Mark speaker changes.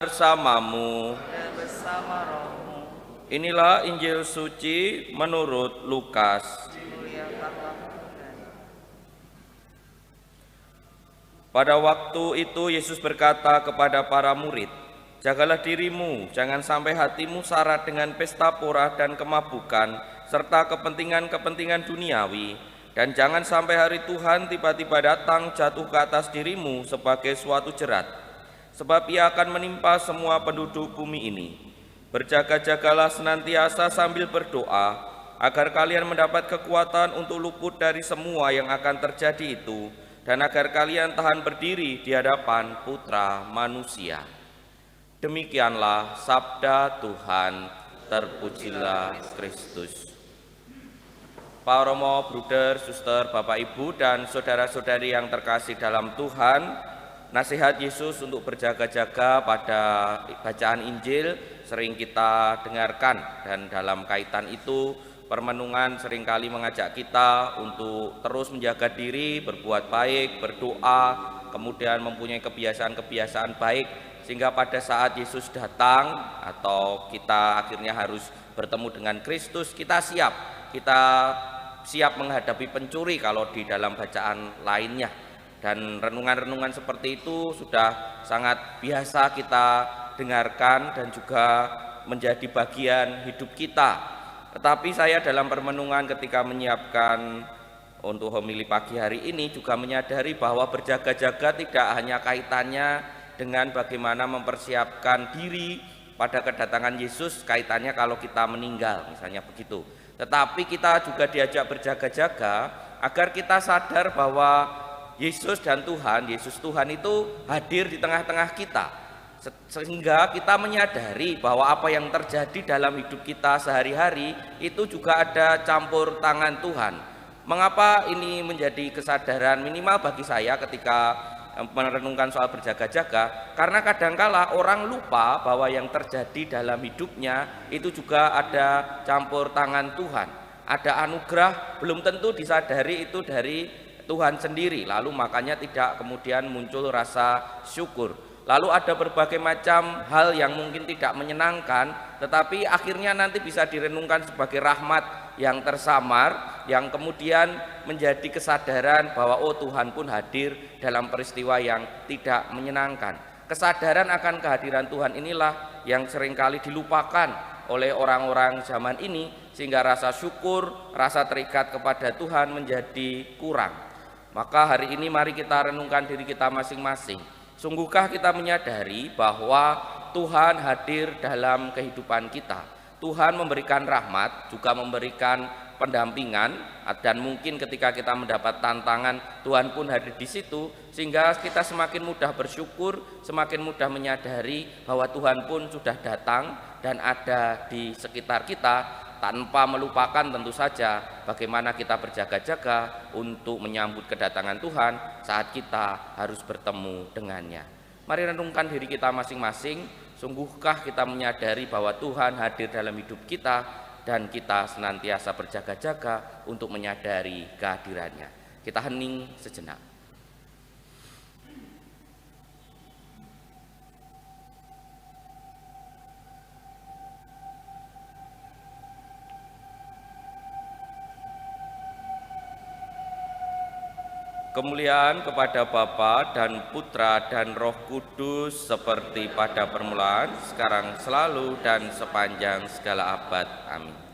Speaker 1: bersamamu.
Speaker 2: dan bersama rohmu.
Speaker 1: Inilah Injil suci menurut Lukas.
Speaker 2: Dimuliakanlah Tuhan.
Speaker 1: Pada waktu itu Yesus berkata kepada para murid, "Jagalah dirimu, jangan sampai hatimu syarat dengan pesta pora dan kemabukan, serta kepentingan-kepentingan duniawi. Dan jangan sampai hari Tuhan tiba-tiba datang jatuh ke atas dirimu sebagai suatu jerat. Sebab ia akan menimpa semua penduduk bumi ini. Berjaga-jagalah senantiasa sambil berdoa, agar kalian mendapat kekuatan untuk luput dari semua yang akan terjadi itu, dan agar kalian tahan berdiri di hadapan Putra Manusia." Demikianlah sabda Tuhan. Terpujilah Kristus. Pak Romo, Bruder, Suster, Bapak Ibu, dan saudara-saudari yang terkasih dalam Tuhan, nasihat Yesus untuk berjaga-jaga pada bacaan Injil sering kita dengarkan, dan dalam kaitan itu permenungan seringkali mengajak kita untuk terus menjaga diri, berbuat baik, berdoa, kemudian mempunyai kebiasaan-kebiasaan baik, sehingga pada saat Yesus datang atau kita akhirnya harus bertemu dengan Kristus, kita siap menghadapi pencuri kalau di dalam bacaan lainnya. Dan renungan-renungan seperti itu sudah sangat biasa kita dengarkan dan juga menjadi bagian hidup kita. Tetapi saya dalam permenungan ketika menyiapkan untuk homili pagi hari ini juga menyadari bahwa berjaga-jaga tidak hanya kaitannya dengan bagaimana mempersiapkan diri pada kedatangan Yesus, kaitannya kalau kita meninggal misalnya begitu. Tetapi kita juga diajak berjaga-jaga agar kita sadar bahwa Yesus dan Tuhan, Yesus Tuhan itu hadir di tengah-tengah kita, sehingga kita menyadari bahwa apa yang terjadi dalam hidup kita sehari-hari itu juga ada campur tangan Tuhan. Mengapa ini menjadi kesadaran minimal bagi saya ketika merenungkan soal berjaga-jaga? Karena kadangkala orang lupa bahwa yang terjadi dalam hidupnya itu juga ada campur tangan Tuhan, ada anugerah belum tentu disadari itu dari Tuhan sendiri, lalu makanya tidak kemudian muncul rasa syukur. Lalu ada berbagai macam hal yang mungkin tidak menyenangkan, tetapi akhirnya nanti bisa direnungkan sebagai rahmat yang tersamar, yang kemudian menjadi kesadaran bahwa oh Tuhan pun hadir dalam peristiwa yang tidak menyenangkan. Kesadaran akan kehadiran Tuhan inilah yang seringkali dilupakan oleh orang-orang zaman ini, sehingga rasa syukur, rasa terikat kepada Tuhan menjadi kurang. Maka hari ini mari kita renungkan diri kita masing-masing. Sungguhkah kita menyadari bahwa Tuhan hadir dalam kehidupan kita? Tuhan memberikan rahmat, juga memberikan pendampingan, dan mungkin ketika kita mendapat tantangan, Tuhan pun hadir di situ, sehingga kita semakin mudah bersyukur, semakin mudah menyadari bahwa Tuhan pun sudah datang dan ada di sekitar kita, tanpa melupakan tentu saja bagaimana kita berjaga-jaga untuk menyambut kedatangan Tuhan saat kita harus bertemu dengannya. Mari renungkan diri kita masing-masing. Sungguhkah kita menyadari bahwa Tuhan hadir dalam hidup kita dan kita senantiasa berjaga-jaga untuk menyadari kehadirannya? Kita hening sejenak. Kemuliaan kepada Bapa dan Putra dan Roh Kudus seperti pada permulaan, sekarang, selalu, dan sepanjang segala abad. Amin.